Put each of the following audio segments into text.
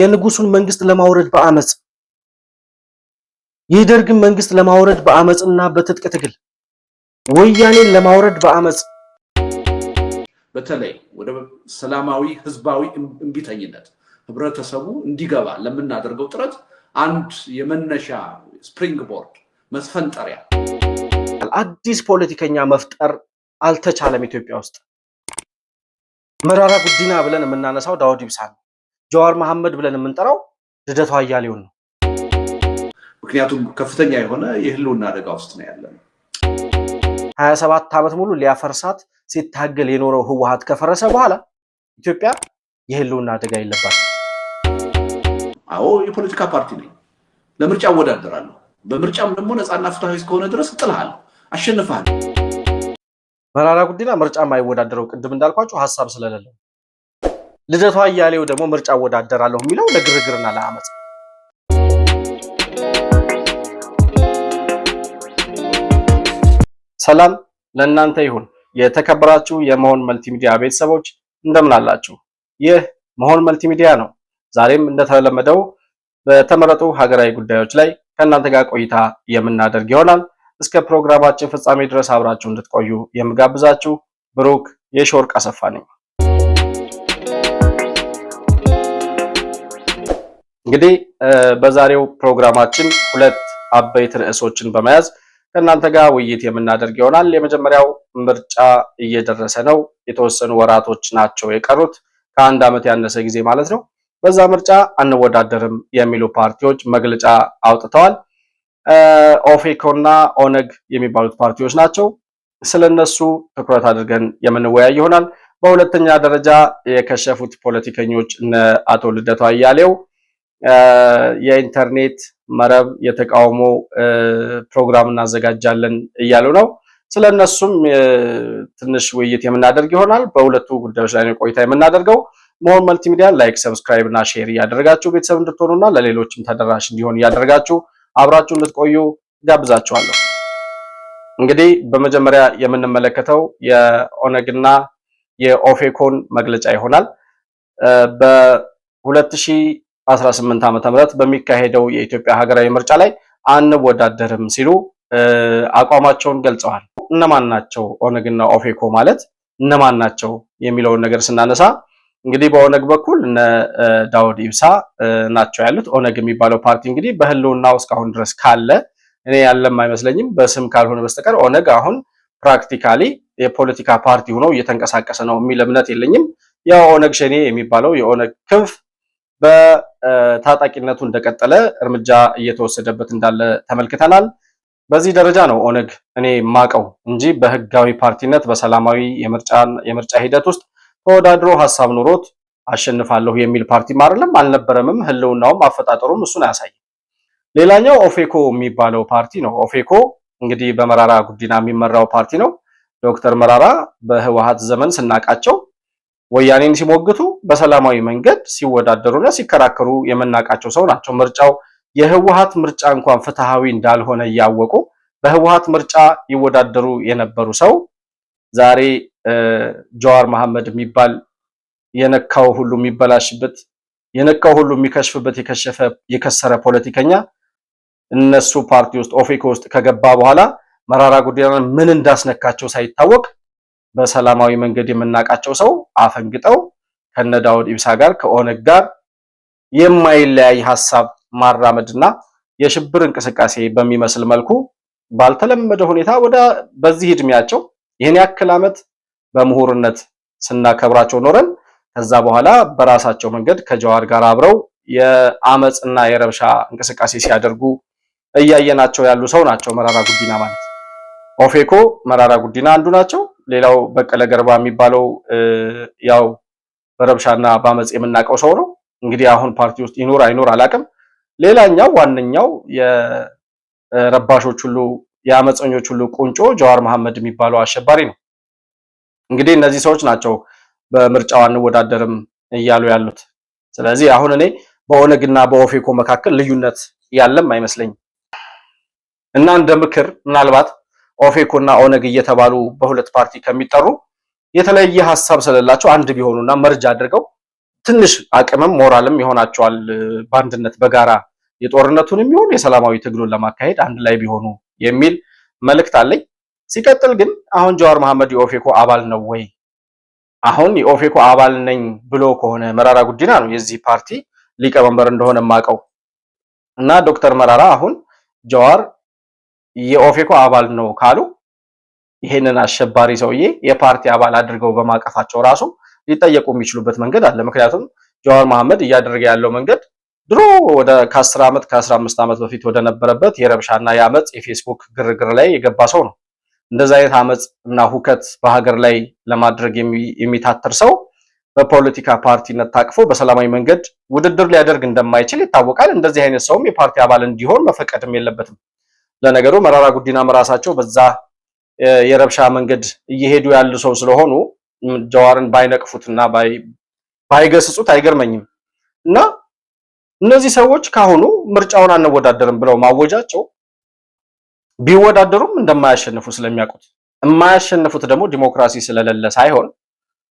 የንጉሱን መንግስት ለማውረድ በአመጽ የደርግን መንግስት ለማውረድ በአመጽና በትጥቅ ትግል ወያኔን ለማውረድ በአመጽ በተለይ ወደ ሰላማዊ ህዝባዊ እንቢተኝነት ህብረተሰቡ እንዲገባ ለምናደርገው ጥረት አንድ የመነሻ ስፕሪንግ ቦርድ መስፈንጠሪያ አዲስ ፖለቲከኛ መፍጠር አልተቻለም። ኢትዮጵያ ውስጥ መራራ ጉዲና ብለን የምናነሳው ዳውድ ኢብሳን፣ ጀዋር መሐመድ ብለን የምንጠራው ልደቱ አያሌውን ነው። ምክንያቱም ከፍተኛ የሆነ የህልውና አደጋ ውስጥ ነው ያለነው። 27 ዓመት ሙሉ ሊያፈርሳት ሲታገል የኖረው ህወሓት ከፈረሰ በኋላ ኢትዮጵያ የህልውና አደጋ የለባትም። አዎ የፖለቲካ ፓርቲ ነኝ፣ ለምርጫ እወዳደራለሁ። በምርጫም ደግሞ ነፃና ፍትሃዊ እስከሆነ ድረስ እጥልሃለሁ፣ አሸንፍሃለሁ። መራራ ጉዲና ምርጫ የማይወዳደረው ቅድም እንዳልኳችሁ ሐሳብ ስለሌለው፣ ልደቱ አያሌው ደግሞ ምርጫ እወዳደራለሁ የሚለው ለግርግርና ለአመጽ። ሰላም ለእናንተ ይሁን። የተከበራችሁ የመሆን መልቲሚዲያ ቤተሰቦች እንደምን አላችሁ? ይህ መሆን መልቲሚዲያ ነው። ዛሬም እንደተለመደው በተመረጡ ሀገራዊ ጉዳዮች ላይ ከእናንተ ጋር ቆይታ የምናደርግ ይሆናል። እስከ ፕሮግራማችን ፍጻሜ ድረስ አብራችሁ እንድትቆዩ የምጋብዛችሁ ብሩክ የሾርቅ አሰፋ ነኝ። እንግዲህ በዛሬው ፕሮግራማችን ሁለት አበይት ርዕሶችን በመያዝ ከእናንተ ጋር ውይይት የምናደርግ ይሆናል። የመጀመሪያው ምርጫ እየደረሰ ነው። የተወሰኑ ወራቶች ናቸው የቀሩት፣ ከአንድ ዓመት ያነሰ ጊዜ ማለት ነው። በዛ ምርጫ አንወዳደርም የሚሉ ፓርቲዎች መግለጫ አውጥተዋል። ኦፌኮና ኦነግ የሚባሉት ፓርቲዎች ናቸው። ስለነሱ ትኩረት አድርገን የምንወያይ ይሆናል። በሁለተኛ ደረጃ የከሸፉት ፖለቲከኞች እነ አቶ ልደቱ አያሌው የኢንተርኔት መረብ የተቃውሞ ፕሮግራም እናዘጋጃለን እያሉ ነው። ስለነሱም ትንሽ ውይይት የምናደርግ ይሆናል። በሁለቱ ጉዳዮች ላይ ነው ቆይታ የምናደርገው። መሆን መልቲሚዲያ ላይክ፣ ሰብስክራይብ እና ሼር እያደረጋችሁ ቤተሰብ እንድትሆኑና ለሌሎችም ተደራሽ እንዲሆን እያደረጋችሁ አብራችሁ እንድትቆዩ ጋብዛችኋለሁ። እንግዲህ በመጀመሪያ የምንመለከተው የኦነግና የኦፌኮን መግለጫ ይሆናል። በ2018 ዓ.ም በሚካሄደው የኢትዮጵያ ሀገራዊ ምርጫ ላይ አንወዳደርም ሲሉ አቋማቸውን ገልጸዋል። እነማን ናቸው ኦነግና ኦፌኮ ማለት እነማን ናቸው የሚለውን ነገር ስናነሳ እንግዲህ በኦነግ በኩል እነ ዳውድ ኢብሳ ናቸው ያሉት። ኦነግ የሚባለው ፓርቲ እንግዲህ በህልውናው እስካሁን ድረስ ካለ እኔ ያለም አይመስለኝም በስም ካልሆነ በስተቀር ኦነግ አሁን ፕራክቲካሊ የፖለቲካ ፓርቲ ሆኖ እየተንቀሳቀሰ ነው የሚል እምነት የለኝም። ያው ኦነግ ሸኔ የሚባለው የኦነግ ክንፍ በታጣቂነቱ እንደቀጠለ እርምጃ እየተወሰደበት እንዳለ ተመልክተናል። በዚህ ደረጃ ነው ኦነግ እኔ ማቀው እንጂ በህጋዊ ፓርቲነት በሰላማዊ የምርጫ ሂደት ውስጥ ተወዳድሮ ሐሳብ ኑሮት አሸንፋለሁ የሚል ፓርቲ አይደለም፣ አልነበረምም። ህልውናውም አፈጣጠሩም እሱን አያሳይም። ሌላኛው ኦፌኮ የሚባለው ፓርቲ ነው። ኦፌኮ እንግዲህ በመራራ ጉዲና የሚመራው ፓርቲ ነው። ዶክተር መራራ በህወሓት ዘመን ስናቃቸው ወያኔን ሲሞግቱ በሰላማዊ መንገድ ሲወዳደሩና ሲከራከሩ የምናቃቸው ሰው ናቸው። ምርጫው የህወሓት ምርጫ እንኳን ፍትሃዊ እንዳልሆነ እያወቁ በህወሓት ምርጫ ይወዳደሩ የነበሩ ሰው ዛሬ ጀዋር መሐመድ የሚባል የነካው ሁሉ የሚበላሽበት የነካው ሁሉ የሚከሽፍበት የከሰረ ፖለቲከኛ እነሱ ፓርቲ ውስጥ ኦፌኮ ውስጥ ከገባ በኋላ መራራ ጉዲና ምን እንዳስነካቸው ሳይታወቅ በሰላማዊ መንገድ የምናቃቸው ሰው አፈንግጠው ከነ ዳውድ ኢብሳ ጋር ከኦነግ ጋር የማይለያይ ሐሳብ ማራመድና የሽብር እንቅስቃሴ በሚመስል መልኩ ባልተለመደ ሁኔታ በዚህ እድሜያቸው ይሄን ያክል ዓመት በምሁርነት ስናከብራቸው ኖረን ከዛ በኋላ በራሳቸው መንገድ ከጀዋር ጋር አብረው የአመጽና የረብሻ እንቅስቃሴ ሲያደርጉ እያየናቸው ያሉ ሰው ናቸው መራራ ጉዲና ማለት። ኦፌኮ መራራ ጉዲና አንዱ ናቸው። ሌላው በቀለ ገርባ የሚባለው ያው በረብሻና በአመጽ የምናቀው ሰው ነው። እንግዲህ አሁን ፓርቲ ውስጥ ይኖር አይኖር አላቅም። ሌላኛው ዋነኛው የረባሾች ሁሉ የአመፀኞች ሁሉ ቁንጮ ጀዋር መሐመድ የሚባለው አሸባሪ ነው። እንግዲህ እነዚህ ሰዎች ናቸው በምርጫው አንወዳደርም እያሉ ያሉት። ስለዚህ አሁን እኔ በኦነግና በኦፌኮ መካከል ልዩነት ያለም አይመስለኝም እና እንደ ምክር ምናልባት ኦፌኮና ኦነግ እየተባሉ በሁለት ፓርቲ ከሚጠሩ የተለየ ሐሳብ ስለሌላቸው አንድ ቢሆኑና መርጅ አድርገው ትንሽ አቅምም ሞራልም ይሆናቸዋል በአንድነት በጋራ የጦርነቱንም ይሁን የሰላማዊ ትግሉን ለማካሄድ አንድ ላይ ቢሆኑ የሚል መልእክት አለኝ። ሲቀጥል ግን አሁን ጀዋር መሐመድ የኦፌኮ አባል ነው ወይ? አሁን የኦፌኮ አባል ነኝ ብሎ ከሆነ መራራ ጉዲና ነው የዚህ ፓርቲ ሊቀመንበር እንደሆነ ማቀው እና ዶክተር መራራ አሁን ጀዋር የኦፌኮ አባል ነው ካሉ ይሄንን አሸባሪ ሰውዬ የፓርቲ አባል አድርገው በማቀፋቸው ራሱ ሊጠየቁ የሚችሉበት መንገድ አለ። ምክንያቱም ጀዋር መሐመድ እያደረገ ያለው መንገድ ድሮ ወደ ከ10 ዓመት ከ15 ዓመት በፊት ወደ ነበረበት የረብሻና የአመጽ የፌስቡክ ግርግር ላይ የገባ ሰው ነው። እንደዛ አይነት አመጽ እና ሁከት በሀገር ላይ ለማድረግ የሚታተር ሰው በፖለቲካ ፓርቲነት ታቅፎ በሰላማዊ መንገድ ውድድር ሊያደርግ እንደማይችል ይታወቃል። እንደዚህ አይነት ሰውም የፓርቲ አባል እንዲሆን መፈቀድም የለበትም። ለነገሩ መራራ ጉዲና ራሳቸው በዛ የረብሻ መንገድ እየሄዱ ያሉ ሰው ስለሆኑ ጀዋርን ባይነቅፉትና ባይገስጹት አይገርመኝም። እና እነዚህ ሰዎች ካሁኑ ምርጫውን አንወዳደርም ብለው ማወጃቸው ቢወዳደሩም እንደማያሸንፉ ስለሚያውቁት የማያሸንፉት ደግሞ ዲሞክራሲ ስለሌለ ሳይሆን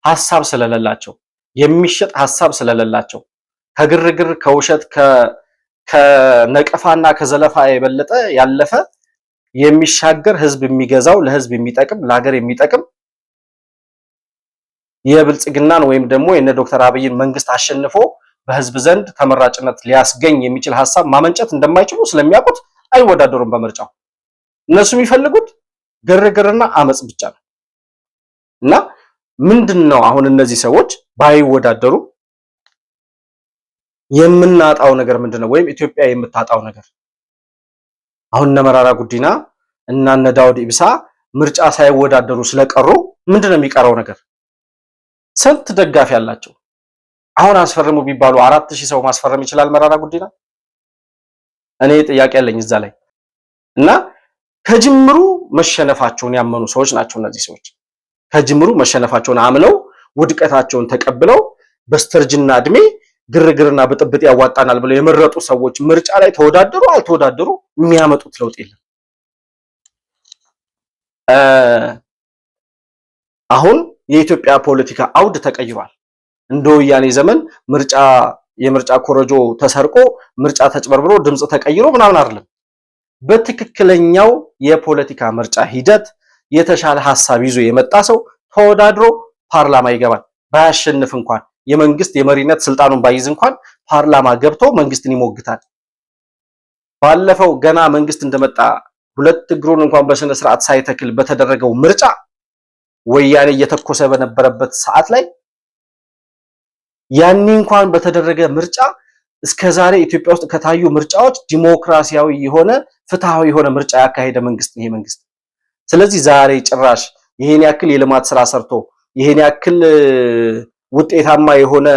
ሐሳብ ስለሌላቸው የሚሸጥ ሐሳብ ስለሌላቸው ከግርግር ከውሸት ከነቀፋና ከዘለፋ የበለጠ ያለፈ የሚሻገር ህዝብ የሚገዛው ለህዝብ የሚጠቅም ለሀገር የሚጠቅም የብልጽግናን ወይም ደግሞ የነ ዶክተር አብይን መንግስት አሸንፎ በህዝብ ዘንድ ተመራጭነት ሊያስገኝ የሚችል ሐሳብ ማመንጨት እንደማይችሉ ስለሚያውቁት አይወዳደሩም በምርጫው። እነሱ የሚፈልጉት ግርግርና አመጽ ብቻ ነው። እና ምንድነው አሁን እነዚህ ሰዎች ባይወዳደሩ የምናጣው ነገር ምንድነው? ወይም ኢትዮጵያ የምታጣው ነገር? አሁን እነ መራራ ጉዲና እና እነ ዳውድ ኢብሳ ምርጫ ሳይወዳደሩ ስለቀሩ ምንድነው የሚቀረው ነገር? ስንት ደጋፊ ያላቸው አሁን አስፈርሙ ቢባሉ 4000 ሰው ማስፈረም ይችላል መራራ ጉዲና? እኔ ጥያቄ ያለኝ እዛ ላይ። እና ከጅምሩ መሸነፋቸውን ያመኑ ሰዎች ናቸው እነዚህ ሰዎች። ከጅምሩ መሸነፋቸውን አምነው ውድቀታቸውን ተቀብለው በስተርጅና እድሜ ግርግርና ብጥብጥ ያዋጣናል ብለው የመረጡ ሰዎች ምርጫ ላይ ተወዳደሩ አልተወዳደሩ የሚያመጡት ለውጥ የለም። አሁን የኢትዮጵያ ፖለቲካ አውድ ተቀይሯል። እንደ ወያኔ ዘመን የምርጫ ኮረጆ ተሰርቆ ምርጫ ተጭበርብሮ ድምጽ ተቀይሮ ምናምን አይደለም። በትክክለኛው የፖለቲካ ምርጫ ሂደት የተሻለ ሐሳብ ይዞ የመጣ ሰው ተወዳድሮ ፓርላማ ይገባል። ባያሸንፍ እንኳን የመንግስት የመሪነት ስልጣኑን ባይዝ እንኳን ፓርላማ ገብቶ መንግስትን ይሞግታል። ባለፈው ገና መንግስት እንደመጣ ሁለት እግሩን እንኳን በስነ ስርዓት ሳይተክል በተደረገው ምርጫ ወያኔ እየተኮሰ በነበረበት ሰዓት ላይ ያኔ እንኳን በተደረገ ምርጫ እስከዛሬ ኢትዮጵያ ውስጥ ከታዩ ምርጫዎች ዲሞክራሲያዊ የሆነ ፍትሃዊ የሆነ ምርጫ ያካሄደ መንግስት ነው ይሄ መንግስት። ስለዚህ ዛሬ ጭራሽ ይሄን ያክል የልማት ስራ ሰርቶ ይሄን ያክል ውጤታማ የሆነ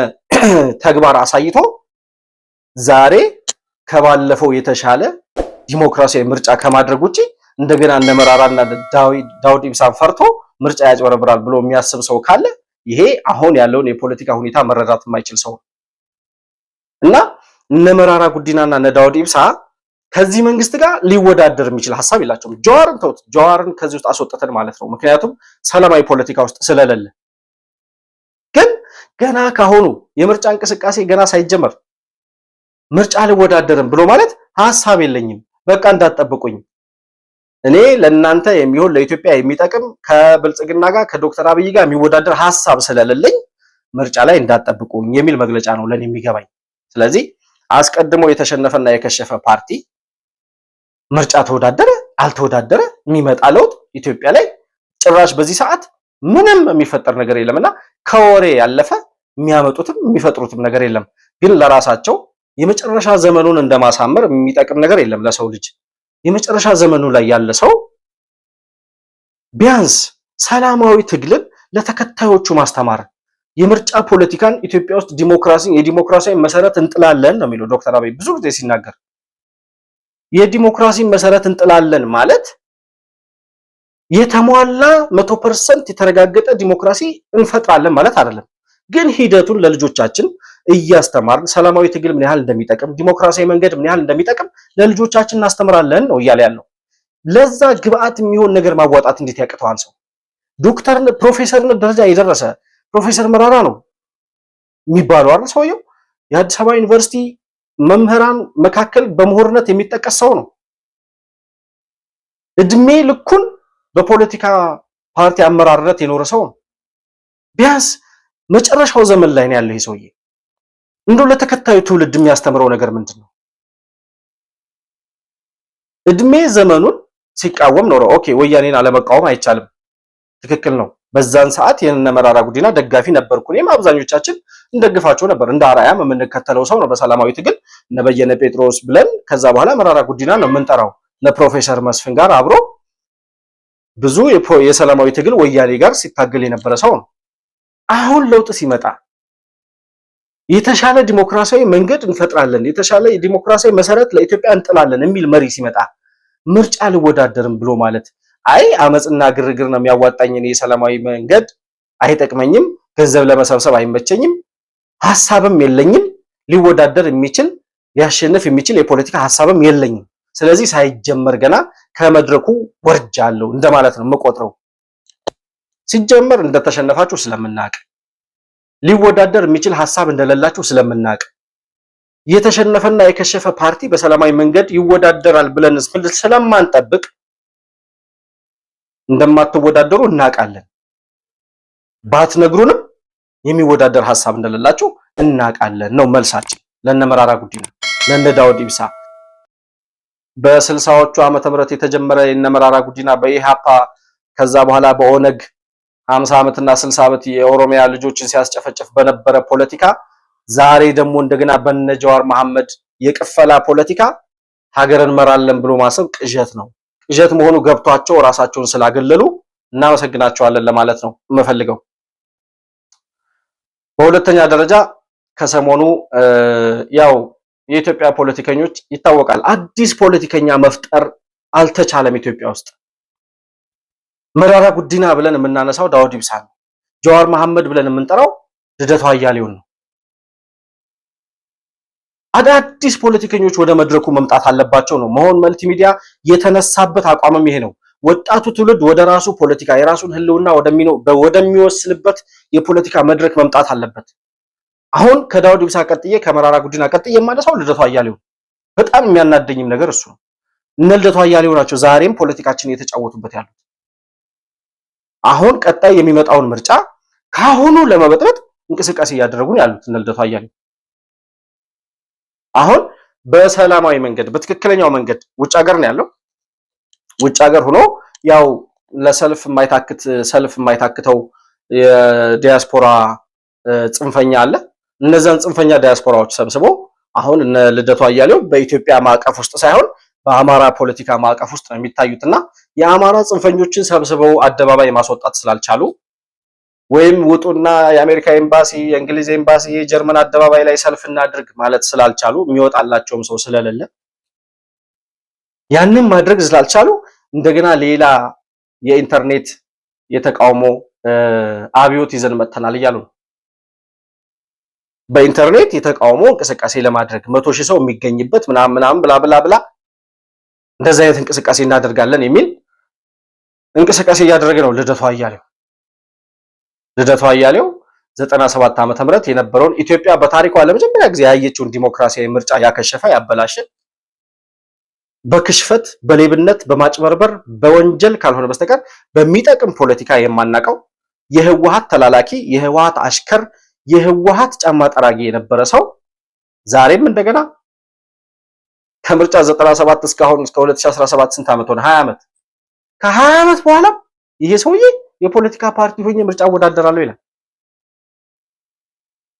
ተግባር አሳይቶ ዛሬ ከባለፈው የተሻለ ዲሞክራሲያዊ ምርጫ ከማድረግ ውጪ እንደገና እነ መራራና ዳውድ ኢብሳን ፈርቶ ምርጫ ያጭበረብራል ብሎ የሚያስብ ሰው ካለ ይሄ አሁን ያለውን የፖለቲካ ሁኔታ መረዳት የማይችል ሰው እና እነ መራራ ጉዲናና እነ ዳውድ ኢብሳ ከዚህ መንግስት ጋር ሊወዳደር የሚችል ሐሳብ የላቸውም። ጀዋርን ተውት፣ ጀዋርን ከዚህ ውስጥ አስወጥተን ማለት ነው። ምክንያቱም ሰላማዊ ፖለቲካ ውስጥ ስለሌለ። ግን ገና ካሁኑ የምርጫ እንቅስቃሴ ገና ሳይጀመር ምርጫ አልወዳደርም ብሎ ማለት ሐሳብ የለኝም በቃ እንዳትጠብቁኝ፣ እኔ ለእናንተ የሚሆን ለኢትዮጵያ የሚጠቅም ከብልጽግና ጋር ከዶክተር አብይ ጋር የሚወዳደር ሐሳብ ስለሌለኝ ምርጫ ላይ እንዳትጠብቁኝ የሚል መግለጫ ነው ለኔ የሚገባኝ። ስለዚህ አስቀድሞ የተሸነፈና የከሸፈ ፓርቲ ምርጫ ተወዳደረ አልተወዳደረ የሚመጣ ለውጥ ኢትዮጵያ ላይ ጭራሽ በዚህ ሰዓት ምንም የሚፈጠር ነገር የለምና ከወሬ ያለፈ የሚያመጡትም የሚፈጥሩትም ነገር የለም። ግን ለራሳቸው የመጨረሻ ዘመኑን እንደማሳመር የሚጠቅም ነገር የለም ለሰው ልጅ። የመጨረሻ ዘመኑ ላይ ያለ ሰው ቢያንስ ሰላማዊ ትግልን ለተከታዮቹ ማስተማር፣ የምርጫ ፖለቲካን ኢትዮጵያ ውስጥ የዲሞክራሲያዊ መሰረት እንጥላለን ነው የሚለው ዶክተር አብይ ብዙ ጊዜ ሲናገር። የዲሞክራሲ መሰረት እንጥላለን ማለት የተሟላ 100% የተረጋገጠ ዲሞክራሲ እንፈጥራለን ማለት አይደለም። ግን ሂደቱን ለልጆቻችን እያስተማርን ሰላማዊ ትግል ምን ያህል እንደሚጠቅም፣ ዲሞክራሲያዊ መንገድ ምን ያህል እንደሚጠቅም ለልጆቻችን እናስተምራለን ነው እያለ ያለው። ለዛ ግብአት የሚሆን ነገር ማዋጣት እንዴት ያቅተዋል ሰው? ዶክተር ፕሮፌሰርነት ደረጃ የደረሰ ፕሮፌሰር መራራ ነው የሚባለው አይደል ሰውየው? የአዲስ አበባ ዩኒቨርሲቲ መምህራን መካከል በምሁርነት የሚጠቀስ ሰው ነው። እድሜ ልኩን በፖለቲካ ፓርቲ አመራርነት የኖረ ሰው ነው። ቢያንስ መጨረሻው ዘመን ላይ ነው ያለው ይሄ ሰውዬ። እንደው ለተከታዩ ትውልድ የሚያስተምረው ነገር ምንድነው? እድሜ ዘመኑን ሲቃወም ኖሮ ኦኬ፣ ወያኔን አለመቃወም አይቻልም፣ ትክክል ነው። በዛን ሰዓት የነ መራራ ጉዲና ደጋፊ ነበርኩ። እኔም አብዛኞቻችን እንደግፋቸው ነበር። እንደ አርአያም የምንከተለው ሰው ነው በሰላማዊ ትግል እነ በየነ ጴጥሮስ ብለን ከዛ በኋላ መራራ ጉዲና ነው የምንጠራው። ለፕሮፌሰር መስፍን ጋር አብሮ ብዙ የሰላማዊ ትግል ወያኔ ጋር ሲታገል የነበረ ሰው ነው። አሁን ለውጥ ሲመጣ የተሻለ ዲሞክራሲያዊ መንገድ እንፈጥራለን፣ የተሻለ ዲሞክራሲያዊ መሰረት ለኢትዮጵያ እንጥላለን የሚል መሪ ሲመጣ ምርጫ ልወዳደርም ብሎ ማለት አይ አመጽና ግርግር ነው የሚያዋጣኝ፣ እኔ የሰላማዊ መንገድ አይጠቅመኝም፣ ገንዘብ ለመሰብሰብ አይመቸኝም፣ ሐሳብም የለኝም፣ ሊወዳደር የሚችል ሊያሸንፍ የሚችል የፖለቲካ ሐሳብም የለኝም፣ ስለዚህ ሳይጀመር ገና ከመድረኩ ወርጃለሁ እንደማለት ነው የምቆጥረው። ሲጀመር እንደተሸነፋችሁ ስለምናቅ፣ ሊወዳደር የሚችል ሐሳብ እንደሌላችሁ ስለምናቅ፣ የተሸነፈና የከሸፈ ፓርቲ በሰላማዊ መንገድ ይወዳደራል ብለን ስለማንጠብቅ እንደማትወዳደሩ እናቃለን። ባትነግሩንም የሚወዳደር ሐሳብ እንደሌላችሁ እናቃለን ነው መልሳችን ለነ መራራ ጉዲና ለነ ዳውድ ኢብሳ። በ60ዎቹ ዓመተ ምህረት የተጀመረ የነ መራራ ጉዲና በኢሃፓ ከዛ በኋላ በኦነግ 50 ዓመትና 60 ዓመት የኦሮሚያ ልጆችን ሲያስጨፈጭፍ በነበረ ፖለቲካ ዛሬ ደግሞ እንደገና በነ ጀዋር መሐመድ የቅፈላ ፖለቲካ ሀገርን መራለን ብሎ ማሰብ ቅዠት ነው። ቅዠት መሆኑ ገብቷቸው ራሳቸውን ስላገለሉ እናመሰግናቸዋለን ለማለት ነው የምፈልገው። በሁለተኛ ደረጃ ከሰሞኑ ያው የኢትዮጵያ ፖለቲከኞች ይታወቃል፣ አዲስ ፖለቲከኛ መፍጠር አልተቻለም ኢትዮጵያ ውስጥ። መራራ ጉዲና ብለን የምናነሳው ዳውድ ኢብሳ ነው። ጀዋር መሐመድ ብለን የምንጠራው ልደቱ አያሌውን ነው። አዳዲስ ፖለቲከኞች ወደ መድረኩ መምጣት አለባቸው ነው መሆን መልቲሚዲያ የተነሳበት አቋምም ይሄ ነው። ወጣቱ ትውልድ ወደ ራሱ ፖለቲካ የራሱን ህልውና ወደሚወስንበት የፖለቲካ መድረክ መምጣት አለበት። አሁን ከዳውድ ኢብሳ ቀጥዬ ከመራራ ጉዲና ቀጥዬ የማነሳው ልደቱ አያሌው። በጣም የሚያናደኝም ነገር እሱ ነው። እነ ልደቱ አያሌው ናቸው ዛሬም ፖለቲካችን እየተጫወቱበት ያሉት። አሁን ቀጣይ የሚመጣውን ምርጫ ካሁኑ ለመበጥበጥ እንቅስቃሴ እያደረጉ ነው ያሉት እነ ልደቱ አያሌው። አሁን በሰላማዊ መንገድ በትክክለኛው መንገድ ውጭ ሀገር ነው ያለው። ውጭ ሀገር ሆኖ ያው ለሰልፍ የማይታክተው የዲያስፖራ ጽንፈኛ አለ። እነዛን ጽንፈኛ ዲያስፖራዎች ሰብስቦ አሁን እነ ልደቱ አያሌው በኢትዮጵያ ማዕቀፍ ውስጥ ሳይሆን በአማራ ፖለቲካ ማዕቀፍ ውስጥ ነው የሚታዩትና የአማራ ጽንፈኞችን ሰብስበው አደባባይ ማስወጣት ስላልቻሉ ወይም ውጡና የአሜሪካ ኤምባሲ፣ የእንግሊዝ ኤምባሲ፣ የጀርመን አደባባይ ላይ ሰልፍ እናድርግ ማለት ስላልቻሉ የሚወጣላቸውም ሰው ስለሌለ ያንን ማድረግ ስላልቻሉ እንደገና ሌላ የኢንተርኔት የተቃውሞ አብዮት ይዘን መጥተናል እያሉ ነው። በኢንተርኔት የተቃውሞ እንቅስቃሴ ለማድረግ 100,000 ሰው የሚገኝበት ምናምን ብላ እንደዛ አይነት እንቅስቃሴ እናደርጋለን የሚል እንቅስቃሴ እያደረገ ነው ልደቱ አያሌው። ልደቱ አያሌው 97 ዓመተ ምህረት የነበረውን ኢትዮጵያ በታሪኳ ለመጀመሪያ ጊዜ ያየችውን ዲሞክራሲያዊ ምርጫ ያከሸፈ ያበላሸ፣ በክሽፈት በሌብነት በማጭበርበር በወንጀል ካልሆነ በስተቀር በሚጠቅም ፖለቲካ የማናቀው የህወሓት ተላላኪ የህወሓት አሽከር የህወሓት ጫማ ጠራጊ የነበረ ሰው ዛሬም እንደገና ከምርጫ 97 እስካሁን እስከ 2017 ስንት ዓመት ሆነ? 20 ዓመት። ከ20 ዓመት በኋላ ይሄ ሰውዬ የፖለቲካ ፓርቲ ሆኜ ምርጫ ወዳደራለሁ ይላል።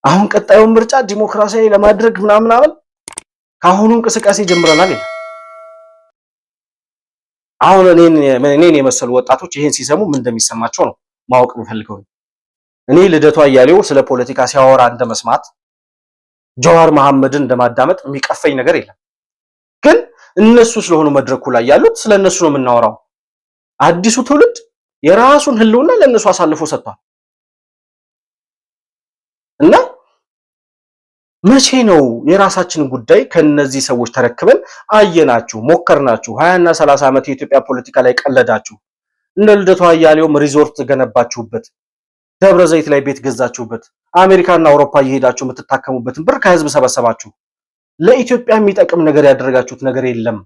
አሁን ቀጣዩን ምርጫ ዲሞክራሲያዊ ለማድረግ ምናምን ካሁኑ እንቅስቃሴ ጀምረናል ይላል። አሁን እኔን የመሰሉ ወጣቶች ይሄን ሲሰሙ ምን እንደሚሰማቸው ነው ማወቅ የምፈልገው። እኔ ልደቱ አያሌው ስለ ፖለቲካ ሲያወራ እንደመስማት ጀዋር መሐመድን እንደማዳመጥ የሚቀፈኝ ነገር የለም። ግን እነሱ ስለሆኑ መድረኩ ላይ ያሉት ስለነሱ ነው የምናወራው። አዲሱ ትውልድ የራሱን ህልውና ለነሱ አሳልፎ ሰጥቷል እና መቼ ነው የራሳችንን ጉዳይ ከነዚህ ሰዎች ተረክበን አየናችሁ፣ ሞከርናችሁ፣ 20 እና 30 ዓመት የኢትዮጵያ ፖለቲካ ላይ ቀለዳችሁ፣ እንደ ልደቱ አያሌውም ሪዞርት ገነባችሁበት፣ ደብረ ዘይት ላይ ቤት ገዛችሁበት፣ አሜሪካና አውሮፓ እየሄዳችሁ የምትታከሙበትን ብር ከህዝብ ሰበሰባችሁ። ለኢትዮጵያ የሚጠቅም ነገር ያደረጋችሁት ነገር የለም።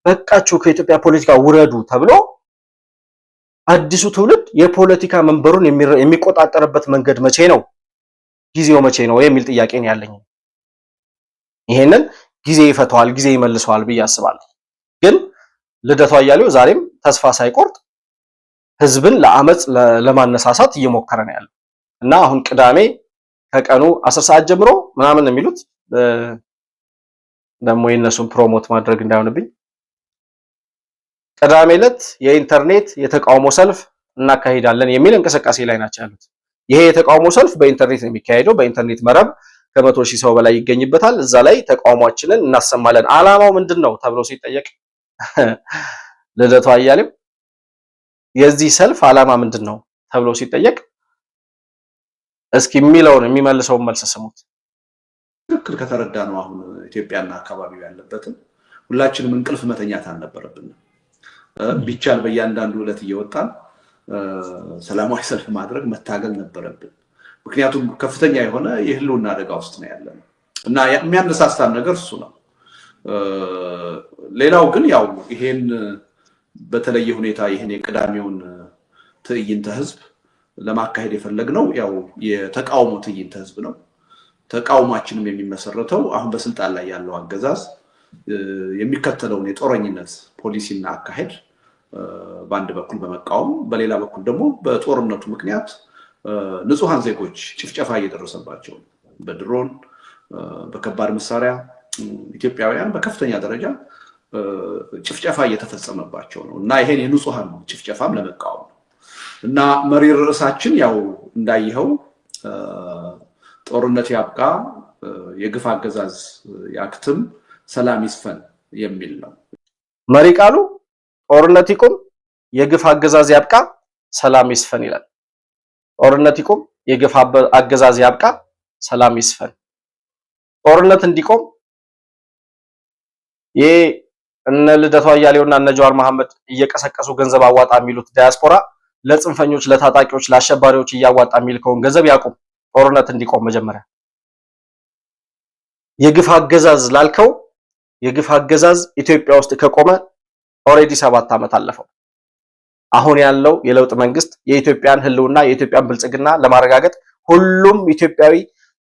በቃችሁ፣ ከኢትዮጵያ ፖለቲካ ውረዱ ተብሎ አዲሱ ትውልድ የፖለቲካ መንበሩን የሚቆጣጠርበት መንገድ መቼ ነው? ጊዜው መቼ ነው የሚል ጥያቄ ነው ያለኝ። ይሄንን ጊዜ ይፈታዋል፣ ጊዜ ይመልሰዋል ብዬ አስባለሁ። ግን ልደቱ አያሌው ዛሬም ተስፋ ሳይቆርጥ ህዝብን ለአመጽ ለማነሳሳት እየሞከረ ነው ያለው እና አሁን ቅዳሜ ከቀኑ 10 ሰዓት ጀምሮ ምናምን ነው የሚሉት ደግሞ የነሱን ፕሮሞት ማድረግ እንዳይሆንብኝ ቅዳሜ ዕለት የኢንተርኔት የተቃውሞ ሰልፍ እናካሂዳለን የሚል እንቅስቃሴ ላይ ናቸው ያሉት። ይሄ የተቃውሞ ሰልፍ በኢንተርኔት ነው የሚካሄደው። በኢንተርኔት መረብ ከ100,000 ሰው በላይ ይገኝበታል። እዛ ላይ ተቃውሟችንን እናሰማለን። ዓላማው ምንድነው ተብሎ ሲጠየቅ ልደቱ አያሌው የዚህ ሰልፍ ዓላማ ምንድነው ተብሎ ሲጠየቅ እስኪ የሚመልሰውን መልስ ስሙት። ትክክል ከተረዳ ነው አሁን ኢትዮጵያና አካባቢው ያለበትን ሁላችንም እንቅልፍ መተኛት አልነበረብንም። ቢቻል በእያንዳንዱ ዕለት እየወጣን ሰላማዊ ሰልፍ ማድረግ መታገል ነበረብን። ምክንያቱም ከፍተኛ የሆነ የህልውና አደጋ ውስጥ ነው ያለነው እና የሚያነሳሳን ነገር እሱ ነው። ሌላው ግን ያው ይሄን በተለየ ሁኔታ ይሄን የቅዳሜውን ትዕይንተ ህዝብ ለማካሄድ የፈለግነው ያው የተቃውሞ ትዕይንተ ህዝብ ነው። ተቃውሟችንም የሚመሰረተው አሁን በስልጣን ላይ ያለው አገዛዝ የሚከተለውን የጦረኝነት ፖሊሲና አካሄድ በአንድ በኩል በመቃወም በሌላ በኩል ደግሞ በጦርነቱ ምክንያት ንጹሃን ዜጎች ጭፍጨፋ እየደረሰባቸው በድሮን በከባድ መሳሪያ ኢትዮጵያውያን በከፍተኛ ደረጃ ጭፍጨፋ እየተፈጸመባቸው ነው እና ይሄን የንጹሃን ጭፍጨፋም ለመቃወም ነው እና መሪ ርዕሳችን ያው እንዳይኸው ጦርነት ያብቃ፣ የግፍ አገዛዝ ያክትም፣ ሰላም ይስፈን የሚል ነው መሪ ቃሉ። ጦርነት ይቁም፣ የግፍ አገዛዝ ያብቃ፣ ሰላም ይስፈን ይላል። ጦርነት ይቁም፣ የግፍ አገዛዝ ያብቃ፣ ሰላም ይስፈን። ጦርነት እንዲቆም ይሄ እነ ልደቱ አያሌውና እነ ጀዋር መሐመድ እየቀሰቀሱ ገንዘብ አዋጣ የሚሉት ዳያስፖራ ለጽንፈኞች፣ ለታጣቂዎች፣ ለአሸባሪዎች እያዋጣ የሚልከውን ገንዘብ ያቁም። ጦርነት እንዲቆም መጀመሪያ የግፍ አገዛዝ ላልከው የግፍ አገዛዝ ኢትዮጵያ ውስጥ ከቆመ ኦሬዲ 7 ዓመት አለፈው። አሁን ያለው የለውጥ መንግስት የኢትዮጵያን ህልውና የኢትዮጵያን ብልጽግና ለማረጋገጥ ሁሉም ኢትዮጵያዊ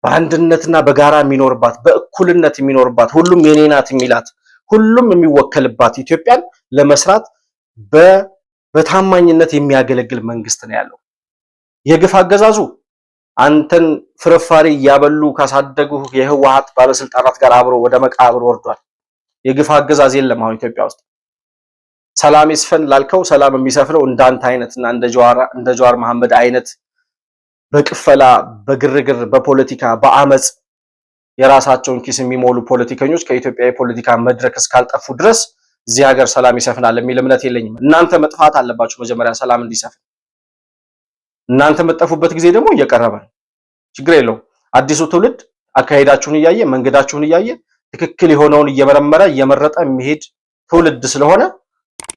በአንድነትና በጋራ የሚኖርባት በእኩልነት የሚኖርባት ሁሉም የኔ ናት የሚላት ሁሉም የሚወከልባት ኢትዮጵያን ለመስራት በታማኝነት የሚያገለግል መንግስት ነው ያለው። የግፍ አገዛዙ አንተን ፍርፋሪ ያበሉ ካሳደጉ የህወሓት ባለስልጣናት ጋር አብሮ ወደ መቃብር ወርዷል። የግፍ አገዛዝ የለም አሁን ኢትዮጵያ ውስጥ። ሰላም ይስፈን ላልከው ሰላም የሚሰፍነው እንዳንተ አይነትና እንደ ጀዋር መሐመድ አይነት በቅፈላ በግርግር በፖለቲካ በአመጽ የራሳቸውን ኪስ የሚሞሉ ፖለቲከኞች ከኢትዮጵያ የፖለቲካ መድረክ እስካልጠፉ ድረስ እዚህ ሀገር ሰላም ይሰፍናል የሚል እምነት የለኝም። እናንተ መጥፋት አለባችሁ መጀመሪያ ሰላም እንዲሰፍን። እናንተ መጠፉበት ጊዜ ደግሞ እየቀረበ ነው። ችግር የለውም። አዲሱ ትውልድ አካሄዳችሁን እያየ መንገዳችሁን እያየ ትክክል የሆነውን እየመረመረ እየመረጠ የሚሄድ ትውልድ ስለሆነ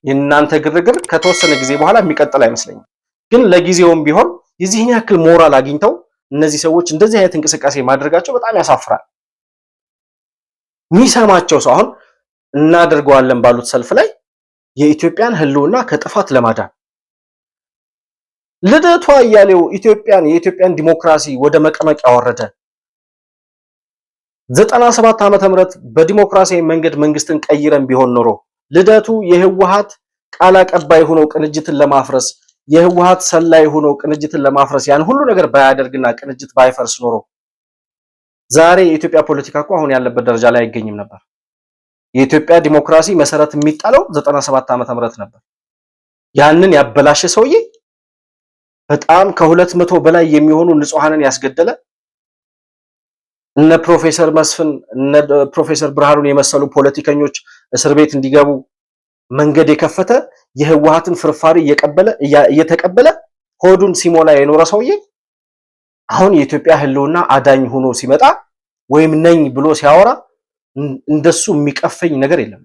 የእናንተ ግርግር ከተወሰነ ጊዜ በኋላ የሚቀጥል አይመስለኝም። ግን ለጊዜውም ቢሆን የዚህን ያክል ሞራል አግኝተው እነዚህ ሰዎች እንደዚህ አይነት እንቅስቃሴ ማድረጋቸው በጣም ያሳፍራል። የሚሰማቸው ሰው አሁን እናደርገዋለን ባሉት ሰልፍ ላይ የኢትዮጵያን ህልውና ከጥፋት ለማዳን ልደቱ አያሌው የኢትዮጵያን ዲሞክራሲ ወደ መቀመቅ ያወረደ 97 ዓመተ ምህረት በዲሞክራሲያዊ መንገድ መንግስትን ቀይረን ቢሆን ኖሮ ልደቱ የህወሓት ቃል አቀባይ ሆኖ ቅንጅትን ለማፍረስ የህወሓት ሰላይ ሆኖ ቅንጅትን ለማፍረስ ያን ሁሉ ነገር ባያደርግና ቅንጅት ባይፈርስ ኖሮ ዛሬ የኢትዮጵያ ፖለቲካ እኮ አሁን ያለበት ደረጃ ላይ አይገኝም ነበር። የኢትዮጵያ ዲሞክራሲ መሰረት የሚጣለው 97 ዓመተ ምህረት ነበር። ያንን ያበላሸ ሰውዬ በጣም ከ200 በላይ የሚሆኑ ንጹሃንን ያስገደለ እነ ፕሮፌሰር መስፍን እነ ፕሮፌሰር ብርሃኑን የመሰሉ ፖለቲከኞች እስር ቤት እንዲገቡ መንገድ የከፈተ የህወሓትን ፍርፋሪ እየተቀበለ ሆዱን ሲሞላ የኖረ ሰውዬ አሁን የኢትዮጵያ ህልውና አዳኝ ሆኖ ሲመጣ ወይም ነኝ ብሎ ሲያወራ እንደሱ የሚቀፈኝ ነገር የለም።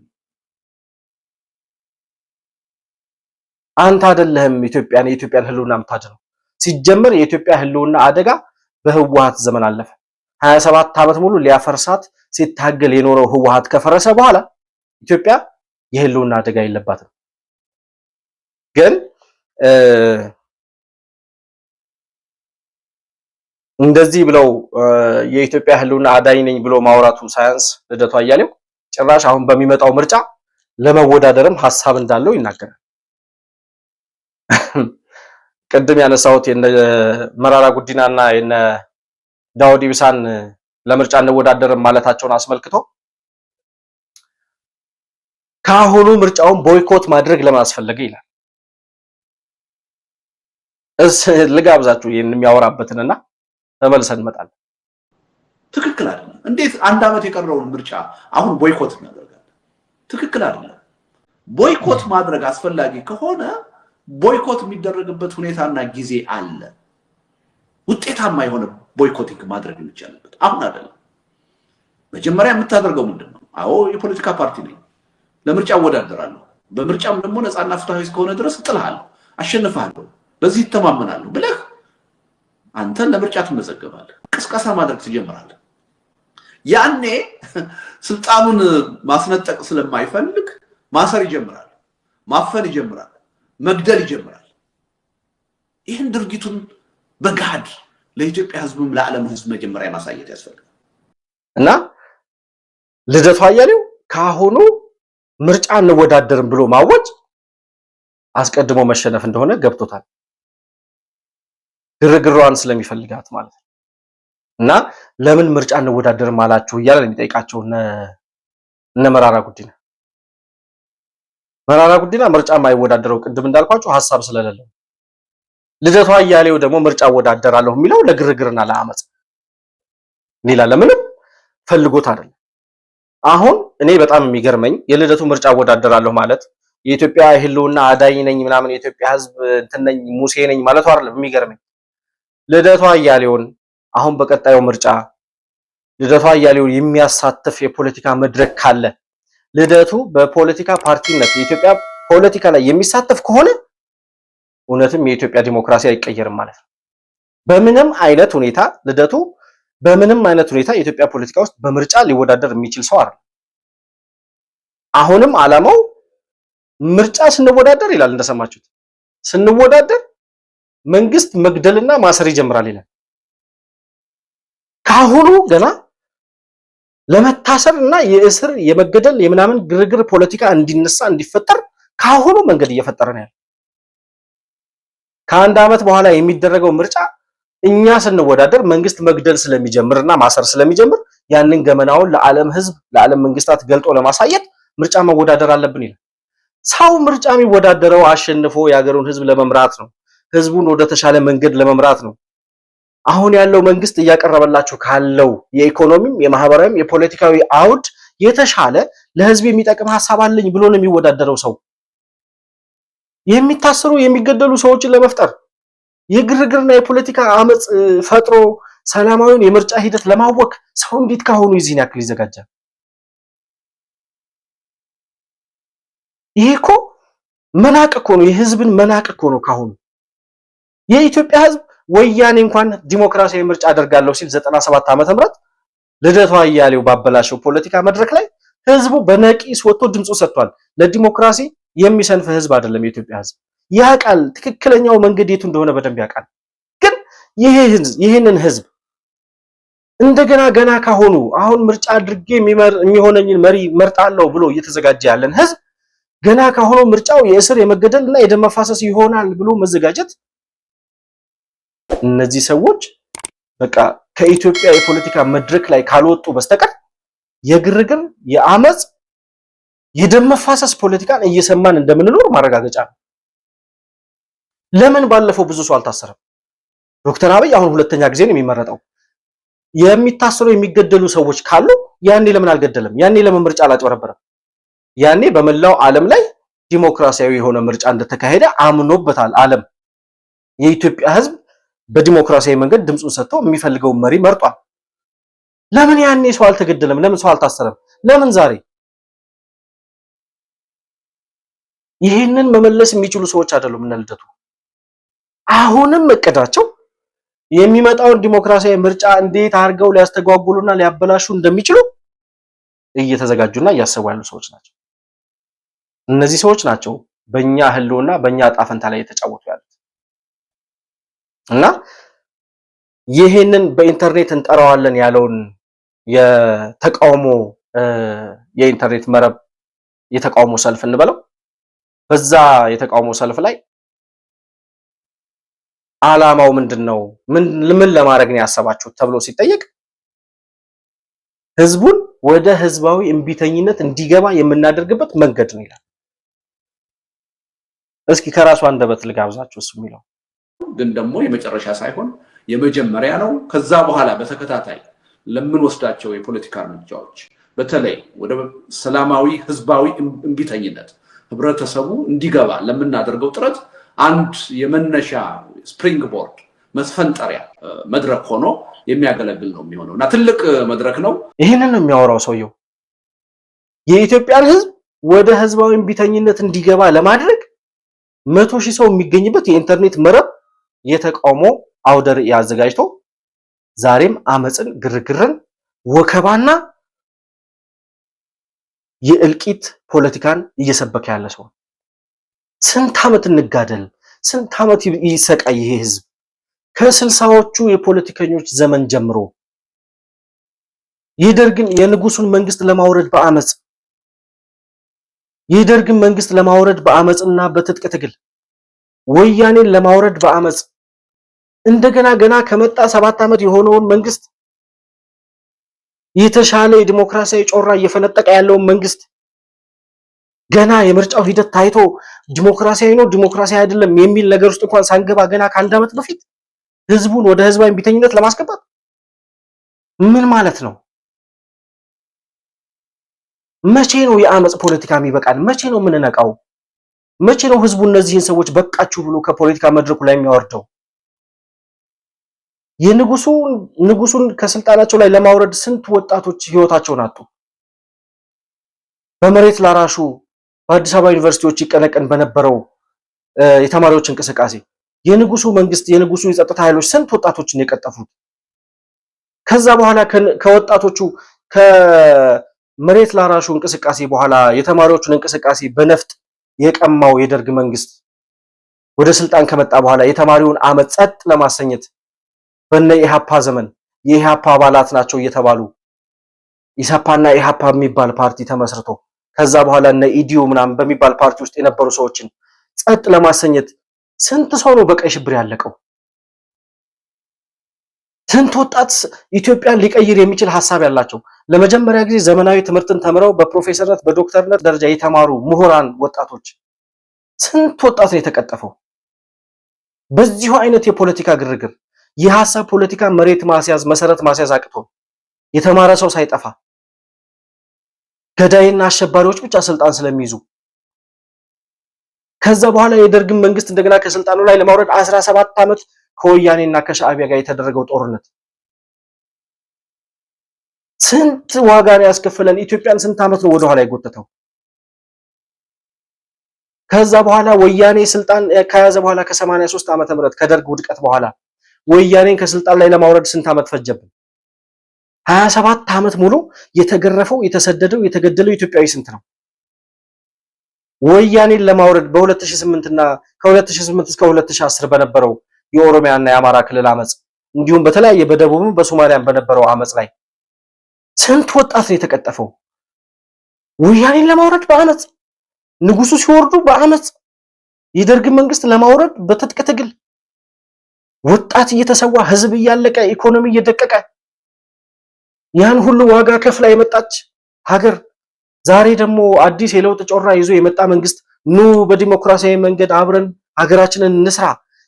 አንተ አይደለህም የኢትዮጵያን ህልውና የምታድነው። ሲጀመር የኢትዮጵያ ህልውና አደጋ በህወሓት ዘመን አለፈ። 27 ዓመት ሙሉ ሊያፈርሳት ሲታገል የኖረው ህወሓት ከፈረሰ በኋላ ኢትዮጵያ የህልውና አደጋ የለባትም። ግን እንደዚህ ብለው የኢትዮጵያ ህልውና አዳኝ ነኝ ብሎ ማውራቱ ሳያንስ ልደቱ አያሌው ጭራሽ አሁን በሚመጣው ምርጫ ለመወዳደርም ሐሳብ እንዳለው ይናገራል። ቅድም ያነሳሁት የነ መራራ ጉዲናና የነ ዳውድ ኢብሳን ለምርጫ እንወዳደርም ማለታቸውን አስመልክቶ ካሁኑ ምርጫውን ቦይኮት ማድረግ ለምን አስፈለገ ይላል። ልጋብዛችሁ ይሄን የሚያወራበትንና ተመልሰን እንመጣለን። ትክክል አይደለም። እንዴት አንድ ዓመት የቀረውን ምርጫ አሁን ቦይኮት እናደርጋለን? ትክክል አይደለም። ቦይኮት ማድረግ አስፈላጊ ከሆነ ቦይኮት የሚደረግበት ሁኔታና ጊዜ አለ። ውጤታማ የሆነ ቦይኮቲንግ ማድረግ የሚቻልበት አሁን አይደለም። መጀመሪያ የምታደርገው ምንድነው? አዎ የፖለቲካ ፓርቲ ነኝ፣ ለምርጫ እወዳደራለሁ፣ በምርጫም ደግሞ ነፃና ፍትሃዊ እስከሆነ ድረስ እጥልሃለሁ፣ አሸንፍሃለሁ፣ በዚህ ይተማመናለሁ ብለህ አንተን ለምርጫ ትመዘገባለህ፣ ቅስቀሳ ማድረግ ትጀምራለህ። ያኔ ስልጣኑን ማስነጠቅ ስለማይፈልግ ማሰር ይጀምራል፣ ማፈን ይጀምራል፣ መግደል ይጀምራል። ይህን ድርጊቱን በጋድ ለኢትዮጵያ ሕዝብም ለዓለም ሕዝብ መጀመሪያ ማሳየት ያስፈልጋል። እና ልደቱ አያሌው ካሁኑ ምርጫ እንወዳደርም ብሎ ማወጅ አስቀድሞ መሸነፍ እንደሆነ ገብቶታል። ግርግሯን ስለሚፈልጋት ማለት ነው። እና ለምን ምርጫ እንወዳደርም አላችሁ እያለ የሚጠይቃቸው እነ መራራ ጉዲና ምርጫ የማይወዳደረው ቅድም እንዳልኳችሁ ሐሳብ ስለሌለው፣ ልደቱ አያሌው ደግሞ ምርጫ እወዳደራለሁ የሚለው ለግርግርና ለአመጽ ሌላ ለምንም ፈልጎት አይደለም። አሁን እኔ በጣም የሚገርመኝ የልደቱ ምርጫ እወዳደራለሁ ማለት የኢትዮጵያ ህልውና አዳኝ ነኝ ምናምን የኢትዮጵያ ህዝብ እንትን ነኝ ሙሴ ነኝ ማለቱ አይደለም። የሚገርመኝ ልደቱ አያሌውን አሁን በቀጣዩ ምርጫ ልደቱ አያሌውን የሚያሳትፍ የፖለቲካ መድረክ ካለ ልደቱ በፖለቲካ ፓርቲነት የኢትዮጵያ ፖለቲካ ላይ የሚሳተፍ ከሆነ እውነትም የኢትዮጵያ ዲሞክራሲ አይቀየርም ማለት ነው። በምንም አይነት ሁኔታ ልደቱ በምንም አይነት ሁኔታ የኢትዮጵያ ፖለቲካ ውስጥ በምርጫ ሊወዳደር የሚችል ሰው አይደለም። አሁንም ዓላማው ምርጫ ስንወዳደር ይላል እንደሰማችሁት፣ ስንወዳደር መንግስት መግደልና ማሰር ይጀምራል ይላል። ካሁኑ ገና ለመታሰር እና የእስር የመገደል የምናምን ግርግር ፖለቲካ እንዲነሳ እንዲፈጠር ካሁኑ መንገድ እየፈጠረ ነው ያለው። ከአንድ ዓመት በኋላ የሚደረገው ምርጫ እኛ ስንወዳደር መንግስት መግደል ስለሚጀምርና ማሰር ስለሚጀምር ያንን ገመናውን ለዓለም ህዝብ ለዓለም መንግስታት ገልጦ ለማሳየት ምርጫ መወዳደር አለብን ይላል። ሰው ምርጫ የሚወዳደረው አሸንፎ የሀገሩን ህዝብ ለመምራት ነው። ህዝቡን ወደ ተሻለ መንገድ ለመምራት ነው። አሁን ያለው መንግስት እያቀረበላችሁ ካለው የኢኮኖሚም የማህበራዊም የፖለቲካዊ አውድ የተሻለ ለህዝብ የሚጠቅም ሐሳብ አለኝ ብሎ ነው የሚወዳደረው ሰው። የሚታሰሩ የሚገደሉ ሰዎችን ለመፍጠር የግርግርና የፖለቲካ አመጽ ፈጥሮ ሰላማዊውን የምርጫ ሂደት ለማወክ ሰው እንዴት ካሁኑ ይዚን ያክል ይዘጋጃል? ይሄ እኮ መናቅ እኮ ነው። የህዝብን መናቅ እኮ ነው ካሁኑ። የኢትዮጵያ ህዝብ ወያኔ እንኳን ዲሞክራሲያዊ ምርጫ አደርጋለሁ ሲል 97 ዓመተ ምህረት ልደቱ አያሌው ባበላሸው ፖለቲካ መድረክ ላይ ህዝቡ በነቂስ ወጥቶ ድምፁ ሰጥቷል። ለዲሞክራሲ የሚሰንፍ ህዝብ አይደለም የኢትዮጵያ ህዝብ። ያውቃል ትክክለኛው መንገድ የቱ እንደሆነ በደንብ ያውቃል። ግን ይህንን ህዝብ እንደገና ገና ካሁኑ አሁን ምርጫ አድርጌ የሚሆነኝን መሪ መርጣለሁ ብሎ እየተዘጋጀ ያለን ህዝብ ገና ካሁኑ ምርጫው የእስር የመገደል እና የደም መፋሰስ ይሆናል ብሎ መዘጋጀት እነዚህ ሰዎች በቃ ከኢትዮጵያ የፖለቲካ መድረክ ላይ ካልወጡ በስተቀር የግርግር የአመጽ የደም መፋሰስ ፖለቲካን እየሰማን እንደምንኖር ማረጋገጫ ነው። ለምን ባለፈው ብዙ ሰው አልታሰረም? ዶክተር አብይ አሁን ሁለተኛ ጊዜ ነው የሚመረጠው። የሚታሰሩ የሚገደሉ ሰዎች ካሉ ያኔ ለምን አልገደለም? ያኔ ለምን ምርጫ አላጭበረበረም? ያኔ በመላው ዓለም ላይ ዲሞክራሲያዊ የሆነ ምርጫ እንደተካሄደ አምኖበታል ዓለም። የኢትዮጵያ ህዝብ በዲሞክራሲያዊ መንገድ ድምፁን ሰጥቶ የሚፈልገውን መሪ መርጧል። ለምን ያኔ ሰው አልተገደለም? ለምን ሰው አልታሰረም? ለምን ዛሬ? ይህንን መመለስ የሚችሉ ሰዎች አይደሉም እነ ልደቱ። አሁንም እቅዳቸው የሚመጣውን ዲሞክራሲያዊ ምርጫ እንዴት አድርገው ሊያስተጓጉሉና ሊያበላሹ እንደሚችሉ እየተዘጋጁና እያሰቡ ያሉ ሰዎች ናቸው። እነዚህ ሰዎች ናቸው በእኛ ህልውና በእኛ ዕጣ ፈንታ ላይ የተጫወቱ ያሉት እና ይሄንን በኢንተርኔት እንጠራዋለን ያለውን የተቃውሞ የኢንተርኔት መረብ የተቃውሞ ሰልፍ እንበለው በዛ የተቃውሞ ሰልፍ ላይ ዓላማው ምንድነው? ምን ለማድረግ ነው ያሰባችሁት ተብሎ ሲጠየቅ ህዝቡን ወደ ህዝባዊ እምቢተኝነት እንዲገባ የምናደርግበት መንገድ ነው ይላል። እስኪ ከራሱ አንደበት ልጋብዛችሁ እሱ የሚለው ግን ደግሞ የመጨረሻ ሳይሆን የመጀመሪያ ነው። ከዛ በኋላ በተከታታይ ለምንወስዳቸው የፖለቲካ እርምጃዎች በተለይ ወደ ሰላማዊ ህዝባዊ እምቢተኝነት ህብረተሰቡ እንዲገባ ለምናደርገው ጥረት አንድ የመነሻ ስፕሪንግ ቦርድ መስፈንጠሪያ መድረክ ሆኖ የሚያገለግል ነው የሚሆነውና ትልቅ መድረክ ነው። ይሄንን ነው የሚያወራው ሰውየው። የኢትዮጵያን ህዝብ ወደ ህዝባዊ እምቢተኝነት እንዲገባ ለማድረግ 100,000 ሰው የሚገኝበት የኢንተርኔት መረብ የተቃውሞ አውደ ርዕይ አዘጋጅቶ ዛሬም አመጽን፣ ግርግርን፣ ወከባና የእልቂት ፖለቲካን እየሰበከ ያለ ሰው። ስንት ዓመት እንጋደል፣ ስንት ዓመት ይሰቃይ ይሄ ህዝብ ከ60ዎቹ የፖለቲከኞች ዘመን ጀምሮ የደርግን የንጉሱን መንግስት ለማውረድ በአመጽ የደርግን መንግስት ለማውረድ በአመጽና በትጥቅ ትግል ወያኔን ለማውረድ በአመጽ እንደገና ገና ከመጣ 7 ዓመት የሆነውን መንግስት የተሻለ የዲሞክራሲያዊ ጮራ እየፈነጠቀ ያለውን መንግስት ገና የምርጫው ሂደት ታይቶ ዲሞክራሲያዊ ነው ዲሞክራሲያዊ አይደለም የሚል ነገር ውስጥ እንኳን ሳንገባ ገና ከ1 ዓመት በፊት ህዝቡን ወደ ህዝባዊ እምቢተኝነት ለማስገባት ምን ማለት ነው? መቼ ነው የአመጽ ፖለቲካ የሚበቃል? መቼ ነው የምንነቃው? መቼ ነው ህዝቡ እነዚህን ሰዎች በቃችሁ ብሎ ከፖለቲካ መድረኩ ላይ የሚያወርደው? ንጉሱን ከስልጣናቸው ላይ ለማውረድ ስንት ወጣቶች ህይወታቸውን አጡ። በመሬት ላራሹ በአዲስ አበባ ዩኒቨርሲቲዎች ይቀነቀን በነበረው የተማሪዎች እንቅስቃሴ የንጉሱ መንግስት የንጉሱ የጸጥታ ኃይሎች ስንት ወጣቶችን የቀጠፉት። ከዛ በኋላ ከወጣቶቹ ከመሬት ላራሹ እንቅስቃሴ በኋላ የተማሪዎቹን እንቅስቃሴ በነፍጥ የቀማው የደርግ መንግስት ወደ ስልጣን ከመጣ በኋላ የተማሪውን አመጽ ጸጥ ለማሰኘት በነ ኢሃፓ ዘመን የኢሃፓ አባላት ናቸው እየተባሉ ኢሳፓና ኢሃፓ የሚባል ፓርቲ ተመስርቶ ከዛ በኋላ እነ ኢዲዩ ምናምን በሚባል ፓርቲ ውስጥ የነበሩ ሰዎችን ጸጥ ለማሰኘት ስንት ሰው ነው በቀይ ሽብር ያለቀው? ስንት ወጣት ኢትዮጵያን ሊቀይር የሚችል ሐሳብ ያላቸው ለመጀመሪያ ጊዜ ዘመናዊ ትምህርትን ተምረው በፕሮፌሰርነት በዶክተርነት ደረጃ የተማሩ ምሁራን ወጣቶች ስንት ወጣት ነው የተቀጠፈው? በዚሁ አይነት የፖለቲካ ግርግር የሐሳብ ፖለቲካ መሬት ማስያዝ መሰረት ማስያዝ አቅቶ የተማረ ሰው ሳይጠፋ ገዳይና አሸባሪዎች ብቻ ስልጣን ስለሚይዙ ከዛ በኋላ የደርግን መንግስት እንደገና ከስልጣኑ ላይ ለማውረድ 17 ዓመት ከወያኔና ከሻዕቢያ ጋር የተደረገው ጦርነት ስንት ዋጋ ነው ያስከፈለን? ኢትዮጵያን ስንት ዓመት ነው ወደኋላ የጎተተው? ከዛ በኋላ ወያኔ ስልጣን ከያዘ በኋላ ከ83 ዓመተ ምህረት ከደርግ ውድቀት በኋላ ወያኔን ከስልጣን ላይ ለማውረድ ስንት ዓመት ፈጀብን? 27 ዓመት ሙሉ የተገረፈው የተሰደደው የተገደለው ኢትዮጵያዊ ስንት ነው? ወያኔን ለማውረድ በ2008 እና ከ2008 እስከ 2010 በነበረው የኦሮሚያና የአማራ ክልል አመጽ እንዲሁም በተለያየ በደቡብም በሶማሊያም በነበረው አመጽ ላይ ስንት ወጣት ነው የተቀጠፈው? ወያኔን ለማውረድ በአመጽ ንጉሱ ሲወርዱ በአመጽ የደርግ መንግስት ለማውረድ በትጥቅ ትግል ወጣት እየተሰዋ ህዝብ እያለቀ ኢኮኖሚ እየደቀቀ ያን ሁሉ ዋጋ ከፍላ የመጣች ሀገር ዛሬ ደግሞ አዲስ የለውጥ ጮራ ይዞ የመጣ መንግስት ኑ በዲሞክራሲያዊ መንገድ አብረን ሀገራችንን እንስራ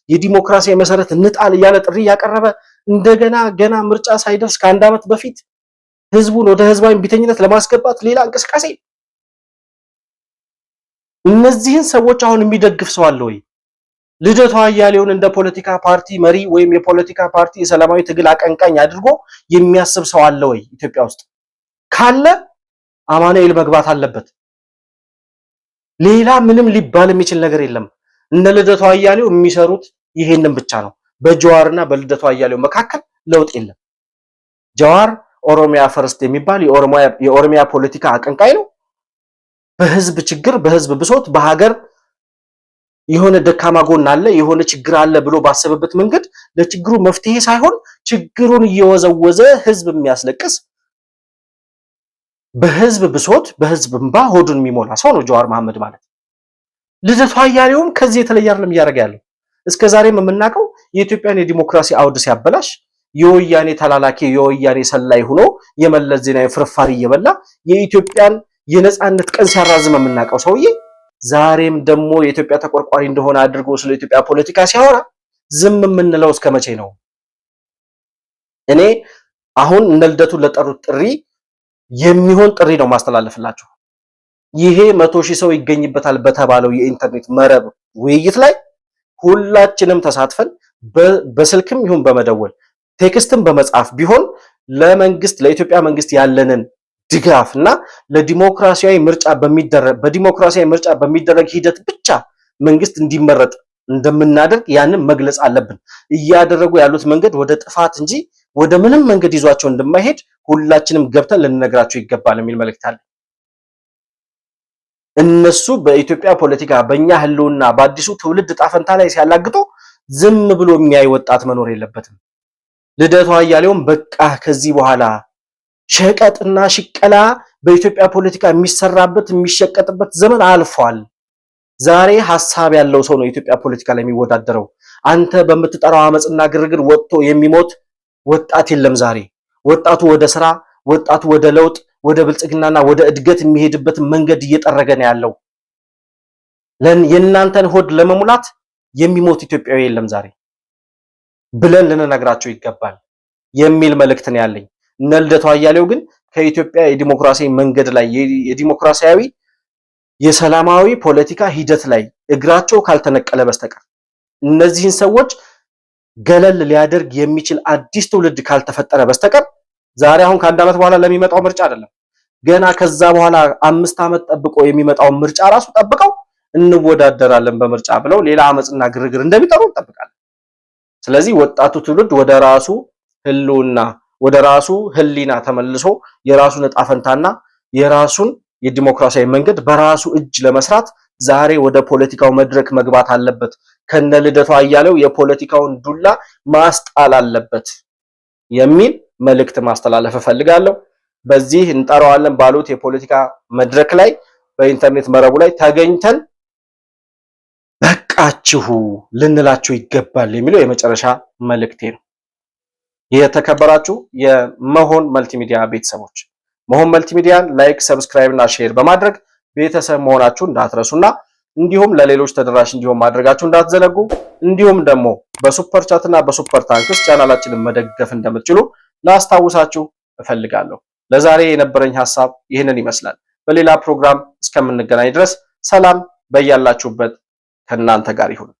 የዲሞክራሲያዊ መሰረት እንጣል እያለ ጥሪ ያቀረበ እንደገና ገና ምርጫ ሳይደርስ ከ1 ዓመት በፊት ህዝቡን ወደ ህዝባዊ እምቢተኝነት ለማስገባት ሌላ እንቅስቃሴ። እነዚህን ሰዎች አሁን የሚደግፍ ሰው አለ ወይ? ልደቱ አያሌውን እንደ ፖለቲካ ፓርቲ መሪ ወይም የፖለቲካ ፓርቲ የሰላማዊ ትግል አቀንቃኝ አድርጎ የሚያስብ ሰው አለ ወይ? ኢትዮጵያ ውስጥ ካለ አማኑኤል መግባት አለበት። ሌላ ምንም ሊባል የሚችል ነገር የለም። እነ ልደቱ አያሌው የሚሰሩት ይሄንን ብቻ ነው። በጀዋርና በልደቱ አያሌው መካከል ለውጥ የለም። ጀዋር ኦሮሚያ ፈርስት የሚባል የኦሮሚያ ፖለቲካ አቀንቃይ ነው። በህዝብ ችግር፣ በህዝብ ብሶት፣ በሀገር የሆነ ደካማ ጎን አለ፣ የሆነ ችግር አለ ብሎ ባሰበበት መንገድ ለችግሩ መፍትሄ ሳይሆን ችግሩን እየወዘወዘ ህዝብ የሚያስለቅስ በህዝብ ብሶት በህዝብ እንባ ሆዱን የሚሞላ ሰው ነው ጀዋር መሐመድ ማለት። ልደቱ አያሌውም ከዚህ የተለየ አይደለም እያደረገ ያለው። እስከዛሬም የምናውቀው የኢትዮጵያን የዲሞክራሲ አውድ ሲያበላሽ የወያኔ ተላላኪ የወያኔ ሰላይ ሆኖ የመለስ ዜናዊ ፍርፋሪ እየበላ የኢትዮጵያን የነጻነት ቀን ሲያራዝም የምናውቀው ሰውዬ ዛሬም ደግሞ የኢትዮጵያ ተቆርቋሪ እንደሆነ አድርጎ ስለ ኢትዮጵያ ፖለቲካ ሲያወራ ዝም የምንለው እስከ መቼ ነው? እኔ አሁን እነ ልደቱ ለጠሩት ጥሪ የሚሆን ጥሪ ነው ማስተላለፍላችሁ። ይሄ 100,000 ሰው ይገኝበታል በተባለው የኢንተርኔት መረብ ውይይት ላይ ሁላችንም ተሳትፈን በስልክም ይሁን በመደወል ቴክስትም በመጻፍ ቢሆን ለመንግስት ለኢትዮጵያ መንግስት ያለንን ድጋፍና ለዲሞክራሲያዊ ምርጫ በሚደረግ ሂደት ብቻ መንግስት እንዲመረጥ እንደምናደርግ ያንን መግለጽ አለብን። እያደረጉ ያሉት መንገድ ወደ ጥፋት እንጂ ወደ ምንም መንገድ ይዟቸው እንደማይሄድ ሁላችንም ገብተን ልንነግራቸው ይገባል የሚል መልእክት አለ። እነሱ በኢትዮጵያ ፖለቲካ በእኛ ህልውና በአዲሱ ትውልድ ጣፈንታ ላይ ሲያላግጡ ዝም ብሎ የሚያይ ወጣት መኖር የለበትም። ልደቱ አያሌውም በቃ ከዚህ በኋላ ሸቀጥና ሽቀላ በኢትዮጵያ ፖለቲካ የሚሰራበት የሚሸቀጥበት ዘመን አልፏል። ዛሬ ሐሳብ ያለው ሰው ነው የኢትዮጵያ ፖለቲካ ላይ የሚወዳደረው። አንተ በምትጠራው አመጽና ግርግር ወጥቶ የሚሞት ወጣት የለም። ዛሬ ወጣቱ ወደ ስራ፣ ወጣቱ ወደ ለውጥ፣ ወደ ብልጽግናና ወደ እድገት የሚሄድበት መንገድ እየጠረገ ነው ያለው። የእናንተን ሆድ ለመሙላት የሚሞት ኢትዮጵያዊ የለም ዛሬ ብለን ልንነግራቸው ይገባል የሚል መልእክት ነው ያለኝ። እነ ልደቱ አያሌው ግን ከኢትዮጵያ የዲሞክራሲ መንገድ ላይ የዲሞክራሲያዊ የሰላማዊ ፖለቲካ ሂደት ላይ እግራቸው ካልተነቀለ በስተቀር እነዚህን ሰዎች ገለል ሊያደርግ የሚችል አዲስ ትውልድ ካልተፈጠረ በስተቀር ዛሬ አሁን ከአንድ ዓመት በኋላ ለሚመጣው ምርጫ አይደለም ገና ከዛ በኋላ 5 ዓመት ጠብቆ የሚመጣው ምርጫ ራሱ ጠብቀው እንወዳደራለን በምርጫ ብለው ሌላ አመጽና ግርግር እንደሚጠሩ እንጠብቃለን። ስለዚህ ወጣቱ ትውልድ ወደ ራሱ ህልውና ወደ ራሱ ህሊና ተመልሶ የራሱን ዕጣ ፈንታና የራሱን የዲሞክራሲያዊ መንገድ በራሱ እጅ ለመስራት ዛሬ ወደ ፖለቲካው መድረክ መግባት አለበት። ከነ ልደቱ አያሌው የፖለቲካውን ዱላ ማስጣል አለበት የሚል መልእክት ማስተላለፍ እፈልጋለሁ። በዚህ እንጠራዋለን ባሉት የፖለቲካ መድረክ ላይ በኢንተርኔት መረቡ ላይ ተገኝተን በቃችሁ ልንላችሁ ይገባል የሚለው የመጨረሻ መልእክቴ ነው። የተከበራችሁ የመሆን መልቲሚዲያ ቤተሰቦች መሆን መልቲሚዲያን ላይክ፣ ሰብስክራይብ እና ሼር በማድረግ ቤተሰብ መሆናችሁ እንዳትረሱና እንዲሁም ለሌሎች ተደራሽ እንዲሆን ማድረጋችሁ እንዳትዘነጉ እንዲሁም ደግሞ በሱፐር ቻት እና በሱፐር ታንክስ ቻናላችንን መደገፍ እንደምትችሉ ላስታውሳችሁ እፈልጋለሁ። ለዛሬ የነበረኝ ሐሳብ ይህንን ይመስላል። በሌላ ፕሮግራም እስከምንገናኝ ድረስ ሰላም በያላችሁበት ከእናንተ ጋር ይሁን።